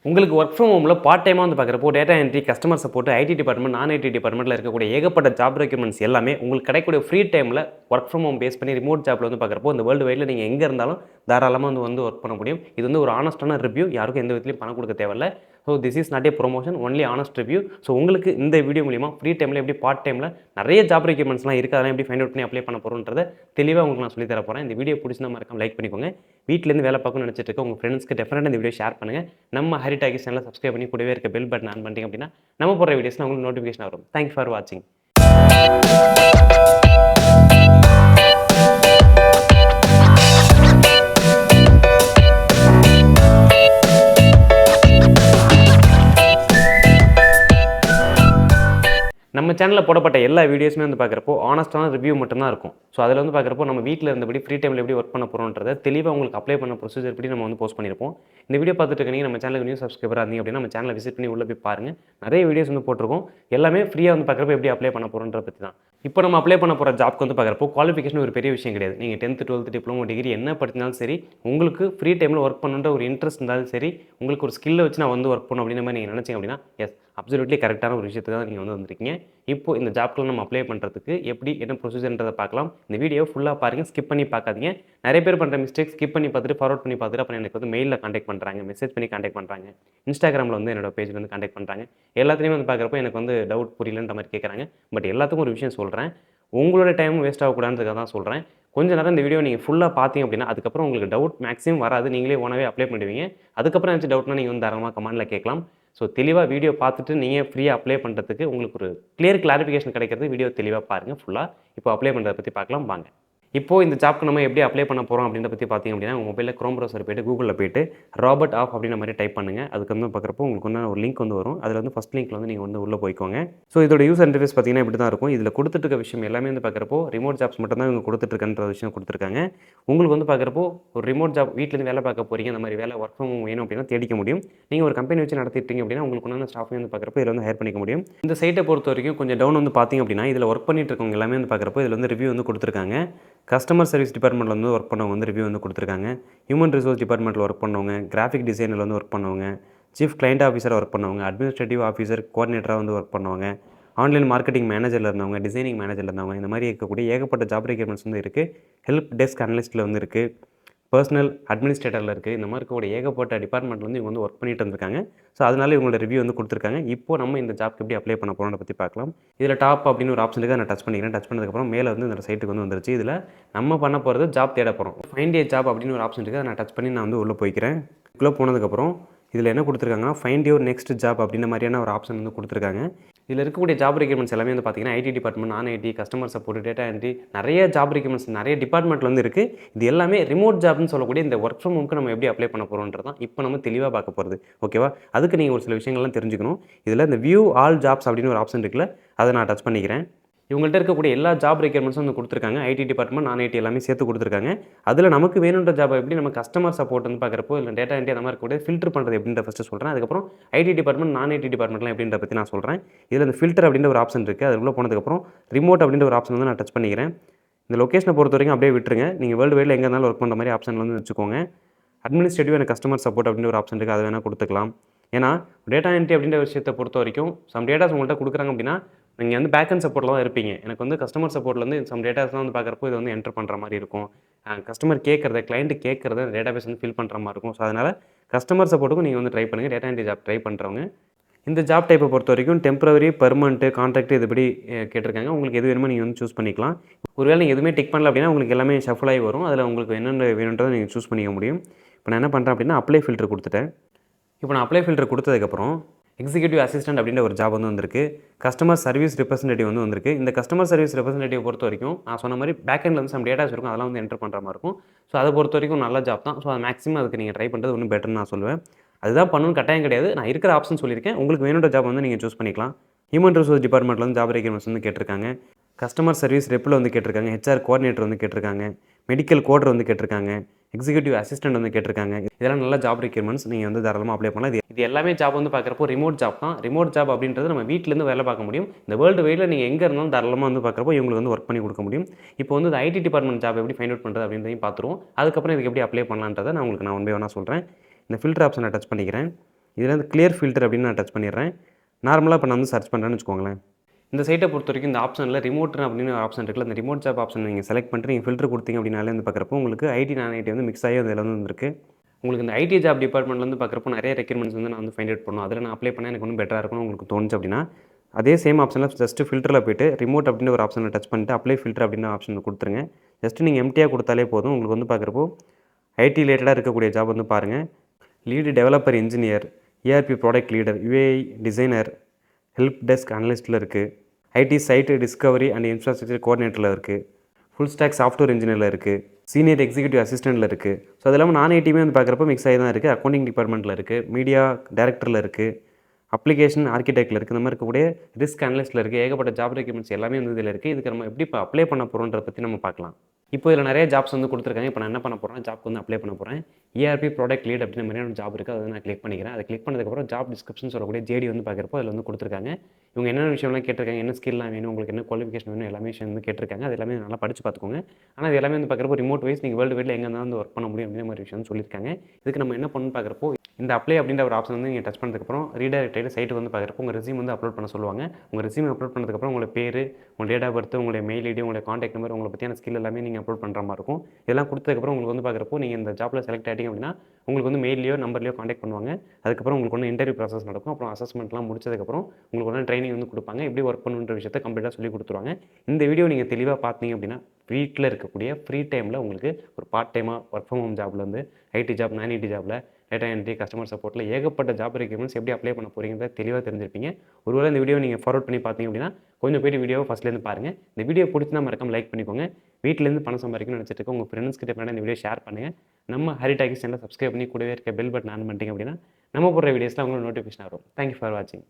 உங்களுக்கு work from ஹோமில் part டைமாக வந்து பார்க்குறப்போ data entry, customer support, ID department, நான் ஐடி டிபார்ட்மெண்ட்டில் இருக்கக்கூடிய ஏகப்பட்ட ஜாப் ரெக்யூர்மெண்ட்ஸ் எல்லாமே உங்களுக்கு கிடைக்கக்கூடிய ஃப்ரீ டைமில் ஒர்க் ஃப்ரம் ஹோம் பேஸ் பண்ணி ரிமோட் ஜாப்பில் வந்து பார்க்குறப்போ இந்த வேர்ல்டு வைடில் நீங்கள் எங்கே இருந்தாலும் தாராளமாக வந்து ஒர்க் பண்ண முடியும். இது வந்து ஒரு ஆனஸ்டான ரிவ்யூ, யாருக்கும் எந்த விதத்துலையும் பணம் கொடுக்க தேவையில்ல. So this is not a promotion, only honest review. So உங்களுக்கு இந்த வீடியோ மூலிமா ஃப்ரீ டைமில் எப்படி பார்ட் டைமில் நிறைய ஜாப் ரெக்யூர்மெண்ட்ஸ்லாம் இருக்குது, அதெல்லாம் எப்படி ஃபைண்ட் அவுட் பண்ணி அப்ளை பண்ண போகிறோன்றதை தெளிவாக உங்களுக்கு நான் சொல்லி தர போகிறேன். இந்த வீடியோ பிடிச்சினா மறக்காம லைக் பண்ணிக்கோங்க. வீட்டிலேருந்து வேலை பார்க்கணும்னு நினச்சிட்டு இருக்க உங்கள் ஃப்ரெண்ட்ஸ்க்கு டெஃபினட்டாக இந்த வீடியோ ஷேர் பண்ணுங்கள். நம்ம ஹரி டாக்கிஸ் சேனலை சப்ஸ்கிரைப் பண்ணி கூடவே இருக்க பெல் பட்டன் ஆன் பண்ணிட்டீங்க அப்படின்னா நம்ம போடுற வீடியோஸ்லாம் உங்களுக்கு நோட்டிஃபிகேஷன் வரும். தேங்க்ஸ் ஃபார் வாட்சிங். நம்ம சேனலில் போடப்பட்ட எல்லா வீடியோஸுமே வந்து பார்க்குறப்போ ஆனஸ்டான ரிவ்யூ மட்டும்தான் இருக்கும். ஸோ அதில் வந்து பார்க்குறப்போ நம்ம வீட்டில் இருந்தபடி ஃப்ரீ டைமில் எப்படி ஒர்க் பண்ண போகிறோன்றதை தெளிவாக உங்களுக்கு அப்ளை பண்ண ப்ரொசீஜர் எப்படி நம்ம வந்து போஸ்ட் பண்ணியிருப்போம். இந்த வீடியோ பார்த்துட்டு இருக்கீங்க நம்ம சேனலுக்கு நியூ சப்ஸ்கிரைபராக இருந்தீங்க அப்படின்னா நம்ம சேனலை விசிட் பண்ணி உள்ள போய் பாருங்கள். நிறைய வீடியோஸ் வந்து போட்டிருக்கோம். எல்லாமே ஃப்ரீயாக வந்து பார்க்குறப்போ எப்படி அப்ளை பண்ண போகிறோன்றத பற்றி தான். இப்போ நம்ம அப்ளை பண்ண போகிற ஜாப்க்கு வந்து பார்க்குறப்போ குவாலிஃபிகேஷன் ஒரு பெரிய விஷயம் கிடையாது. நீங்கள் 10th 12th டிப்ளமோ டிகிரி என்ன படித்தாலும் சரி, உங்களுக்கு ஃப்ரீ டைமில் ஒர்க் பண்ணுன்ற ஒரு இன்ட்ரெஸ்ட் இருந்தாலும் சரி, உங்களுக்கு ஒரு ஸ்கில்லை வச்சு நான் வந்து ஒர்க் பண்ணணும் அப்படின்ற மாதிரி நீங்கள் நினச்சிங்க அப்படின்னா எஸ் அப்சல்யூட்லி கரெக்டான ஒரு விஷயத்தை தான் நீங்கள் வந்து வந்திருக்கீங்க. இப்போ இந்த ஜாப்க்குள்ள நம்ம அப்ளை பண்ணுறதுக்கு எப்படி என்ன ப்ரொசீஜர்ன்றதை பார்க்கலாம். இந்த வீடியோ ஃபுல்லாக பாருங்கள், ஸ்கிப் பண்ணி பார்க்காதீங்க. நிறைய பேர் பண்ணுற மிஸ்டேக் ஸ்கிப் பண்ணி பார்த்துட்டு ஃபார்வர்ட் பண்ணி பார்த்துட்டு அப்புறம் எனக்கு வந்து மெயிலில் கான்டாக்ட் பண்ணுறாங்க, மெசேஜ் பண்ணி கான்டாக்ட் பண்ணுறாங்க, இன்ஸ்டாகிராமில் வந்து என்னோட பேஜில் வந்து கான்டாக்ட் பண்ணுறாங்க. எல்லாத்துலேயுமே வந்து பார்க்குறப்போ எனக்கு வந்து டவுட் புரியலன்ற மாதிரி கேட்குறாங்க. பட் எல்லாத்துக்கும் ஒரு விஷயம் சொல்கிறேன், உங்களோட டைமும் வேஸ்ட் ஆகக்கூடாதுன்றதுக்காக தான் சொல்கிறேன். கொஞ்ச நேரம் இந்த வீடியோ நீங்கள் ஃபுல்லாக பார்த்தீங்க அப்படின்னா அதுக்கப்புறம் உங்களுக்கு டவுட் மேக்ஸிமம் வராது, நீங்களே ஓனாகவே அப்ளை பண்ணிடுவீங்க. அதுக்கப்புறம் ஏதாச்சும் டவுட்னா நீங்கள் வந்து தாராளமாக கமெண்ட்டில் கேட்கலாம். ஸோ தெளிவாக வீடியோ பார்த்துட்டு நீங்கள் ஃப்ரீயாக அப்ளை பண்ணுறதுக்கு உங்களுக்கு ஒரு கிளாரிஃபிகேஷன் கிடைக்கிறது வீடியோ தெளிவாக பாருங்கள் ஃபுல்லாக. இப்போ அப்ளை பண்ணுறதை பற்றி பார்க்கலாம் வாங்க. இப்போது இந்த ஜாப்க்கு நம்ம எப்படி அப்ளை பண்ண போகிறோம் அப்படின்றத பற்றி பார்த்தீங்க அப்படின்னா உங்கள் மொபைலில் க்ரோம் ப்ரௌசர் போய்ட்டு கூகுளில் போய்ட்டு ராபர்ட் ஆஃப் அப்படின்ற மாதிரி டைப் பண்ணுங்கள். அதுக்கு வந்து பார்க்குறப்போ உங்களுக்கு வந்து ஒரு லிங்க் வந்து வரும். அதில் வந்து ஃபஸ்ட் லிங்க்கில் வந்து நீங்கள் வந்து உள்ளே போய்க்கோங்க. ஸோ இதோட யூசர் இன்டர்ஃபேஸ் பார்த்தீங்கன்னா இப்படி தான் இருக்கும். இதில் கொடுத்துருக்க விஷயம் எல்லாமே வந்து பார்க்குறப்போ ரிமோட் ஜாப்ஸ் மட்டும் தான் இவங்க கொடுத்துட்ருக்கன்ற விஷயம் கொடுத்துருக்காங்க. உங்களுக்கு வந்து பார்க்குறப்போ ஒரு ரிமோட் ஜாப் வீட்டிலேருந்து வேலை பார்க்க போகிறீங்க, அந்த மாதிரி வேலை ஒர்க் ஃப்ரம் ஹோம் வேணும் அப்படின்னா தேடிக்க முடியும். நீங்கள் ஒரு கம்பெனி வச்சு நடத்திட்டீங்க அப்படின்னா உங்களுக்கு ஒன்றான ஸ்டாஃபையும் வந்து பார்க்குறப்போ இதில் வந்து ஹையர் பண்ணிக்க முடியும். இந்த சைட்டை பொறுத்த வரைக்கும் கொஞ்சம் டவுன் வந்து பார்த்தீங்க அப்படின்னா இதில் ஒர்க் பண்ணிட்டு இருக்கவங்க எல்லாமே வந்து பார்க்குறப்போ இதில் வந்து ரிவ்யூ வந்து கொடுத்துருக்காங்க. கஸ்டமர் சர்வீஸ் டிபார்ட்மெண்ட்டில் வந்து ஒர்க் பண்ணவங்க வந்து ரிவ்யூ வந்து கொடுத்துருக்காங்க. ஹியூமன் ரிசோர்ஸ் டிபார்ட்மெண்ட்டில் ஒர்க் பண்ணவங்க, கிராஃபிக் டிசைனில் வந்து ஒர்க் பண்ணவங்க, சீஃப் கிளைண்ட் ஆஃபீஸராக ஒர்க் பண்ணவங்க, அட்மினிஸ்ட்ரேட்டிவ் ஆஃபீஸர் கோஆர்டினேட்டராக வந்து ஒர்க் பண்ணவங்க, ஆன்லைன் மார்க்கெட்டிங் மேனேஜரில் இருந்தவங்க, டிசைனிங் மேனேஜரில் இருந்தவங்க, இந்த மாதிரி இருக்கக்கூடிய ஏகப்பட்ட ஜாப் ரெக்யூர்மெண்ட்ஸ் வந்து இருக்குது. ஹெல்ப் டெஸ்க் அனலிஸ்ட்டில் வந்து இருக்குது, பர்சனல் அட்மினிஸ்ட்ரேட்டரில் இருக்குது. இந்த மாதிரி இருக்கக்கூடிய ஏகப்பட்ட டிபார்ட்மெண்ட்டில் வந்து இவங்க வந்து ஒர்க் பண்ணிட்டு இருந்திருக்காங்க. ஸோ அதனால இவங்களோட ரிவ்யூ வந்து கொடுத்துருக்காங்க. இப்போ நம்ம இந்த ஜாப்க்கு எப்படி அப்ளை பண்ண போகிறோம்னு பற்றி பார்க்கலாம். இதில் டாப் அப்படின்னு ஒரு ஆப்ஷன் இருக்குது, நான் டச் பண்ணிக்கிறேன். டச் பண்ணதுக்கப்புறம் மேலே வந்து இந்த சைட்டுக்கு வந்து வந்துருச்சு. இதில் நம்ம பண்ண போகிறது ஜாப் தேட போகிறோம். ஃபைண்ட் ஏ ஜாப் அப்படின்னு ஒரு ஆப்ஷன் இருக்குது, அதை நான் டச் பண்ணி நான் வந்து உள்ளே போய்க்கிறேன். உள்ளே போனதுக்கப்புறம் இதில் என்ன கொடுத்துருக்காங்கன்னா ஃபைண்ட் யுவர் நெக்ஸ்ட் ஜாப் அப்படின்ற மாதிரியான ஒரு ஆப்ஷன் வந்து கொடுத்துருக்காங்க. இதில் இருக்கக்கூடிய ஜாப் ரெக்யூர்மெண்ட்ஸ் எல்லாமே வந்து பார்த்தீங்கன்னா ஐடி டிபார்ட்மெண்ட், நான் IT, customer support, data entry, நிறைய ஜாப் ரெக்யூர்மெண்ட்ஸ் நிறைய டிபார்ட்மெண்ட்டில் வந்து இருக்குது. இது எல்லாமே ரிமோட் ஜாப்னு சொல்லக்கூடிய இந்த ஒர்க் ஃப்ரம் ஹோம்க்கு நம்ம எப்படி அப்ளை பண்ண போகிறோன்றது தான் இப்போ நம்ம தெளிவாக பார்க்க போகிறது. ஓகேவா? அதுக்கு நீங்கள் ஒரு சில விஷயங்கள்லாம் தெரிஞ்சுக்கணும். இதில் இந்த வியூ ஆல் ஜாப்ஸ் அப்படின்னு ஒரு ஆப்ஷன் இருக்குல்ல, அதை நான் டச் பண்ணிக்கிறேன். இவங்கள்ட்ட இருக்கக்கூடிய எல்லா ஜாப் ரெக்யூர்மெண்ட்ஸும் வந்து கொடுத்துருக்காங்க. ஐடி டிபார்ட்மெண்ட், நான் ஐடி எல்லாமே சேர்த்து கொடுத்துருக்காங்க. அதில் நமக்கு வேணுன்ற ஜாப் எப்படி நம்ம கஸ்டமர் சப்போர்ட் வந்து பார்க்குறப்போ இல்லை டேட்டா என்ட்ரி அந்த மாதிரி இருக்கக்கூடிய ஃபில்டர் பண்ணுறது எப்படின்ற ஃபஸ்ட்டு சொல்கிறேன். அதுக்கப்புறம் ஐடி டிபார்ட்மெண்ட், நான் ஐடி டிபார்ட்மெண்ட்லாம் எப்படின்ற பற்றி நான் சொல்கிறேன். இதில் இந்த ஃபில்டர் அப்படின்ற ஒரு ஆப்ஷன் இருக்குது. அதுக்குள்ளே போனதுக்கப்புறம் ரிமோட் அப்படின்ற ஒரு ஆப்ஷன் வந்து நான் டச் பண்ணிக்கிறேன். இந்த லொக்கேஷனை பொறுத்த வரைக்கும் அப்படியே விட்டுருங்க. நீங்கள் வேர்ல்டு வைடில் எங்கே இருந்தாலும் ஒர்க் பண்ணுற மாதிரி ஆப்ஷன் வந்து வச்சுக்கோங்க. அட்மினிஸ்ட்ரேட்டிவ் அண்ட் கஸ்டமர் சப்போர்ட் அப்படின்ற ஒரு ஆப்ஷன் இருக்குது, அதை வேணால் கொடுத்துக்கலாம். ஏன்னா டேட்டா என்ட்ரி அப்படின்ற விஷயத்தை பொறுத்த வரைக்கும் சம் டேட்டாஸ் உங்கள்கிட்ட கொடுக்குறாங்க அப்படின்னா நீங்கள் வந்து பேக் அண்ட் சப்போர்ட்டில் தான் இருப்பீங்க. எனக்கு வந்து கஸ்டமர் சப்போர்ட்லேருந்து சம் டேட்டாஸ்லாம் வந்து பார்க்குறப்போ இதை வந்து என்டர் பண்ணுற மாதிரி இருக்கும். கஸ்டமர் கேட்குறத கிளைண்ட்டு கேட்குறத டேட்டாபேஸ் வந்து ஃபில் பண்ணுற மாதிரி இருக்கும். ஸோ அதனால் கஸ்டமர் சப்போர்ட்டுக்கும் நீங்கள் வந்து ட்ரை பண்ணுங்கள். டேட்டா என்ட்ரி ஜாப் ட்ரை பண்ணுறவங்க இந்த ஜாப் டைப்பை பொறுத்த வரைக்கும் டெம்பரவரி, பெர்மனெண்ட்டு, கான்ட்ராக்ட் இதுபடி கேட்டிருக்காங்க. உங்களுக்கு எது வேணுமோ நீங்கள் வந்து சூஸ் பண்ணிக்கலாம். ஒருவேளை நீங்கள் எதுவுமே டிக் பண்ணல அப்படின்னா உங்களுக்கு எல்லாமே ஷஃபிள் ஆகி வரும். அதில் உங்களுக்கு என்னென்ன வேணுன்றதை நீங்கள் சூஸ் பண்ணிக்க முடியும். இப்போ நான் என்ன பண்ணுறேன் அப்படின்னா அப்ளை ஃபில்டர் கொடுத்துட்டேன். இப்போ நான் அப்ளை ஃபில்டர் கொடுத்ததுக்கப்புறம் எக்ஸிக்யூட்டிவ் அசிஸ்டன்ட் அப்படின்ற ஒரு ஜாப் வந்து வந்திருக்கு. கஸ்டமர் சர்வீஸ் ரெப்ரசன்டேட்டிவ் வந்து வந்திருக்கு. இந்த கஸ்டமர் சர்வீஸ் ரெப்ரசன்டேட்டிவ் பொறுத்த வரைக்கும் நான் சொன்ன மாதிரி பேக் எண்டில் வந்து சம் டேட்டாஸ் இருக்கும், அதெல்லாம் வந்து என்டர் பண்ணுற மாதிரி இருக்கும். ஸோ அதை பொறுத்த வரைக்கும் நல்ல ஜாப் தான். ஸோ அது மேக்ஸிமம் அதுக்கு நீங்கள் ட்ரை பண்ணுறது இன்னும் பெட்டர்னு நான் சொல்லுவேன். அதுதான் பண்ணணும்னு கட்டாயம் கிடையாது. நான் இருக்கிற ஆப்ஷன் சொல்லியிருக்கேன். உங்களுக்கு வேணுன்ற ஜாப் வந்து நீங்கள் சூஸ் பண்ணிக்கலாம். ஹியூமன் ரிசோர்ஸ் டிபார்ட்மெண்ட்டில் வந்து ஜாப் ரெக்யூர்மெண்ட்ஸ் வந்து கேட்டிருக்காங்க. கஸ்டமர் சர்வீஸ் ரெப்பில் வந்து கேட்டிருக்காங்க. ஹெச்ஆர் கோஆர்டினேட்டர் வந்து கேட்டிருக்காங்க. மெடிக்கல் கோடர் வந்து கேட்டிருக்காங்க. எக்ஸிக்யூட்டிவ் அசிஸ்டன்ட் வந்து கேட்டிருக்காங்க. இதெல்லாம் நல்ல ஜாப் ரெக்யூர்மெண்ட்ஸ், நீங்கள் வந்து தாராளமாக அப்ளை பண்ணலாம். இது எல்லாமே ஜாப் வந்து பார்க்குறப்போ ரிமோட் ஜாப் தான். ரிமோட் ஜாப் அப்படின்றது நம்ம வீட்டிலேருந்து வேலை பார்க்க முடியும். இந்த வேர்ல்டு வைடில் நீங்கள் எங்கே இருந்தாலும் தாராளமாக வந்து பார்க்குறப்போ இவங்களுக்கு வந்து ஒர்க் பண்ணி கொடுக்க முடியும். இப்போ வந்து இந்த ஐடி டிபார்ட்மெண்ட் ஜாப் எப்படி ஃபைண்ட் அவுட் பண்ணுறது அப்படின்றதையும் பார்த்துருவோம். அதுக்கப்புறம் இதுக்கு எப்படி அப்ளை பண்ணலான்றதை நான் உங்களுக்கு ஒன் பை ஒன்னாக சொல்கிறேன். இந்த ஃபில்டர் ஆப்ஷனை டச் பண்ணிக்கிறேன். இதில் வந்து கிளியர் ஃபில்டர் அப்படின்னு நான் டச் பண்ணிடுறேன். நார்மலாக இப்போ நான் வந்து சர்ச் பண்ணுறேன்னு வச்சுக்கோங்களேன். இந்த சைட்டை பொறுத்த வரைக்கும் இந்த ஆப்ஷனில் ரிமோட் அப்படின்னு ஒரு ஆப்ஷன் இருக்குல்ல, அந்த ரிமோட் ஜாப் ஆப்ஷன் நீங்கள் செலக்ட் பண்ணிட்டு நீங்கள் ஃபில்டர் கொடுத்தீங்க அப்படின்னாலே வந்து பார்க்குறப்போ உங்களுக்கு ஐடி நான் ஐடி வந்து மிக்ஸ் ஆகி அதில் வந்து வந்துருக்கு. உங்களுக்கு இந்த ஐடி ஜாப் டிபார்ட்மெண்ட்லேருந்து பார்க்குறப்போ நிறைய ரெக்யர்மெண்ட்ஸ் வந்து நான் வந்து ஃபைண்ட் அவுட் பண்ணணும். அதில் நான் அப்ளை பண்ணால் எனக்கு இன்னும் பெட்டராக இருக்கும்னு உங்களுக்கு தோணுச்சு அப்படின்னா அதே சேம் ஆப்ஷனில் ஜஸ்ட்டு ஃபில்டரில் போய்ட்டு ரிமோட் அப்படின்னு ஒரு ஆப்ஷனை டச் பண்ணிட்டு அப்ளை ஃபில்டர் அப்படின்னு ஆப்ஷன் கொடுத்துருங்க. ஜஸ்ட்டு நீங்கள் எம்டியாக கொடுத்தாலே போதும். உங்களுக்கு வந்து பார்க்குறப்போ ஐடி ரிலேட்டடாக இருக்கக்கூடிய ஜாப் வந்து பாருங்கள். Lead developer engineer, ERP product leader, UAI designer, help desk அனலிஸ்ட்டில் இருக்குது, IT side discovery and infrastructure கோஆர்டினேட்டரில் இருக்குது, ஃபுல் ஸ்டாக் சாஃப்ட்வேர் இன்ஜினியரில் இருக்குது, சீனியர் எக்ஸிக்யூட்டிவ் அசிஸ்டண்ட்டில் இருக்குது. ஸோ அது இல்லாமல் நான் ஐடியுமே வந்து பார்க்குறப்போ மிக்ஸ் ஆகி தான் இருக்குது. அக்கௌண்டிங் டிபார்ட்மெண்ட்டில் இருக்குது, மீடியா டைரக்டரில் இருக்குது, அப்ளிகேஷன் ஆர்கிடெக்டில் இருக்குது. இந்த மாதிரி இருக்கக்கூடிய ரிஸ்க் அனலிஸ்ட்டில் இருக்குது. ஏகப்பட்ட ஜாப் ரெக்யூர்மெண்ட்ஸ் எல்லாமே வந்து இதில் இருக்குது. இதுக்கு நம்ம எப்படி இப்போ அப்ளை பண்ண போகிறோன்றத பற்றி நம்ம பார்க்கலாம். இப்போ இதில் நிறைய ஜாப்ஸ் வந்து கொடுத்துருக்காங்க. இப்போ நான் என்ன பண்ண போகிறேன், ஜாப்க்கு வந்து அப்ளை பண்ண போகிறேன். ERP ப்ராடக்ட் லீட் அப்படின்ற மாதிரியான ஜாப் இருக்குது. அதை நான் கிளிக் பண்ணிக்கிறேன். அதை கிளிக் பண்ணதுக்கப்புறம் ஜாப் டிஸ்கிரிப்ஷன் சொல்லக்கூடிய JD வந்து பார்க்குறப்போ அதில் வந்து கொடுத்துருக்காங்க. இவங்க என்னென்ன விஷயம்லாம் கேட்டிருக்காங்க, என்ன ஸ்கில்லாம் வேணும், உங்களுக்கு என்ன குவாலிஃபிகேஷன் வேணும், எல்லாமே விஷயம் வந்து கேட்டிருக்காங்க. அது எல்லாமே நல்லா படித்து பார்த்துக்கோங்க. ஆனால் இது எல்லாமே வந்து பார்க்குறப்போ ரிமோட் வைஸ் நீங்கள் வேர்ல்டு வைடில் எங்கே இருந்தாலும் வந்து ஒர்க் பண்ண முடியும் அப்படின்ற மாதிரி விஷயம் சொல்லியிருக்காங்க. இதுக்கு நம்ம என்ன பண்ணணும்னு பார்க்குறப்போ இந்த அப்ளை அப்படின்ற ஒரு ஆப்ஷன் வந்து நீங்கள் டச் பண்ணதுக்கப்புறம் ரீடைரக்ட் ஆகிட்டு சைட்டு வந்து பார்க்குறப்போ உங்கள் ரெஸ்யூம் வந்து அப்லோட் பண்ண சொல்லுவாங்க. உங்கள் ரெஸ்யூம் அப்லோட் பண்ணதுக்கப்புறம் உங்களோட பேர், உங்கள் டேட் ஆஃப் பர்த், உங்களுடைய மெயில் ஐடி, உங்களுடைய காண்டாக்ட் நம்பர், உங்களை பற்றியான ஸ்கில் எல்லாமே நீங்கள் அப்லோட் பண்ணுற மாதிரி இருக்கும். இதெல்லாம் கொடுத்ததுக்கப்புறம் உங்களுக்கு வந்து பார்க்குறப்போ நீங்கள் இந்த ஜாப்பில் செலக்ட் ஆகிட்டீங்க அப்படின்னா உங்களுக்கு வந்து மெயிலையோ நம்பர்லையோ காண்டாக்ட் பண்ணுவாங்க. அதுக்கப்புறம் உங்களுக்கு ஒன்று இன்டர்வியூ ப்ராசஸ் நடக்கும். அப்புறம் அசஸ்மெண்ட்லாம் முடிச்சதுக்கப்புறம் உங்களுக்கு ஒன்று ட்ரைனிங் வந்து கொடுப்பாங்க. எப்படி ஒர்க் பண்ணுன்ற விஷயத்தை கம்ப்ளீட்டாக சொல்லி கொடுத்துருவாங்க. இந்த வீடியோ நீங்கள் தெளிவாக பார்த்தீங்க அப்படின்னா வீட்டில் இருக்கக்கூடிய ஃப்ரீ டைமில் உங்களுக்கு ஒரு பார்ட் டைமாக ஒர்க் ஃப்ரம் ஹோம் ஜாப்ல வந்து ஐடி ஜாப், நான் ஐடி ஜாபில் டேட்டா என்ட்ரி, கஸ்டமர் சப்போர்ட்டில் ஏகப்பட்ட ஜாப் ரெக்யூர்மெண்ட்ஸ் எப்படி அப்ளை பண்ண போகிறீங்கிறத தெளிவாக தெரிஞ்சிருப்பீங்க. ஒருவேளை இந்த வீடியோ நீங்கள் ஃபார்வர்ட் பண்ணி பார்த்தீங்க அப்படின்னா கொஞ்சம் போய்ட்டு வீடியோவை ஃபஸ்ட்லேருந்து பாருங்கள். இந்த வீடியோ பிடிச்சினா மறக்காம லைக் பண்ணிக்கோங்க. வீட்டிலேருந்து பணம் சம்பாதிக்கணும்னு நினச்சிட்டு இருக்க உங்கள் ஃப்ரெண்ட்ஸ் கிட்ட பண்ண இந்த வீடியோ ஷேர் பண்ணுங்கள். நம்ம ஹரி டாக்கிஸ் சேனலை சப்ஸ்கிரைப் பண்ணி கூடவே இருக்க பெல் பட்டன் ஆன் பண்ணிட்டீங்க அப்படின்னா நம்ம போடுற வீடியோஸில் உங்களுக்கு நோட்டிஃபிகேஷன் வரும். தேங்க்யூ ஃபார் வாட்சிங்.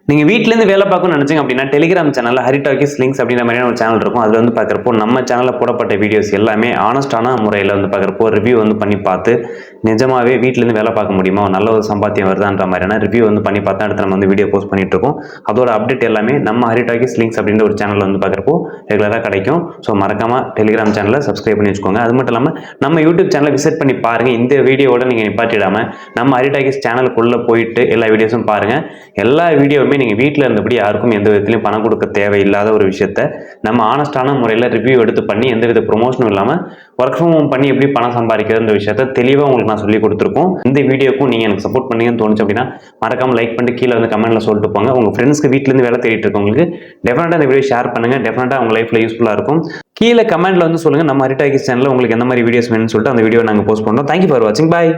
நீங்கள் வீட்டிலேருந்து வேலை பார்க்கணும்னு நினச்சிங்க அப்படின்னா டெலிகிராம் சேனலில் ஹரி டாக்கிஸ் லிங்க்ஸ் அப்படின்ற மாதிரியான ஒரு சேனல் இருக்கும். அதில் வந்து பார்க்குறப்போ நம்ம சேனலில் போடப்பட்ட வீடியோஸ் எல்லாமே ஆனஸ்டான முறையில் வந்து பார்க்குறப்போ ரிவ்யூ வந்து பண்ணி பார்த்து நிஜமாகவே வீட்டிலேருந்து வேலை பார்க்க முடியுமா, நல்ல ஒரு சம்பாத்தியம் வருதான்ற மாதிரியான ரிவ்யூ வந்து பண்ணி பார்த்து அடுத்து நம்ம வந்து வீடியோ போஸ்ட் பண்ணிட்டு இருக்கோம். அதோட அப்டேட் எல்லாமே நம்ம ஹரி டாக்கிஸ் லிங்க்ஸ் அப்படின்ற ஒரு சேனலில் வந்து பார்க்குறப்போ ரெகுலராக கிடைக்கும். ஸோ மறக்காமல் டெலிகிராம் சேனலை சப்ஸ்கிரைப் பண்ணி வச்சுக்கோங்க. அது மட்டும் இல்லாமல் நம்ம யூடியூப் சேனலை விசிட் பண்ணி பாருங்கள். இந்த வீடியோவோட நீங்கள் நிப்பாட்டிடாமல் நம்ம ஹரி டாக்கிஸ் சேனலுக்குள்ளே போயிட்டு எல்லா வீடியோஸும் பாருங்கள். எல்லா வீடியோவுமே நீங்கள் வீட்டில் இருந்தபடி யாருக்கும் எந்த விதத்திலையும் பணம் கொடுக்க தேவையில்லாத ஒரு விஷயத்த நம்ம ஆனஸ்டான முறையில் ரிவ்யூ எடுத்து பண்ணி எந்த வித ப்ரொமோஷனும் இல்லாமல் ஒர்க் ஃப்ரம் ஹோம் பண்ணி எப்படி பணம் சம்பாதிக்கிறதுன்ற விஷயத்த தெளிவாக உங்களுக்கு நான் சொல்லி கொடுத்துருக்கோம். இந்த வீடியோக்கும் நீங்கள் எனக்கு சப்போர்ட் பண்ணீங்கன்னு தோணுச்சு அப்படின்னா மறக்காம லைக் பண்ணிட்டு கீழே வந்து கமெண்ட்டில் சொல்லிட்டு போங்க. உங்கள் ஃப்ரெண்ட்ஸ்க்கு வீட்டிலேருந்து வேலை தேடிட்டு இருக்கவங்களுக்கு டெஃபினட்டாக இந்த வீடியோ ஷேர் பண்ணுங்கள். டெஃபினட்டாக உங்கள் லைஃப்பில் யூஸ்ஃபுல்லாக இருக்கும். கீழே கமெண்ட்டில் வந்து சொல்லுங்கள் நம்ம ஹரி டாக்கிஸ் சேனலில் உங்களுக்கு எந்த மாதிரி வீடியோஸ் வேணும்னு சொல்லிட்டு அந்த வீடியோ நாங்கள் போஸ்ட் பண்ணுறோம். தேங்க்யூ ஃபார் வாட்சிங். பாய்.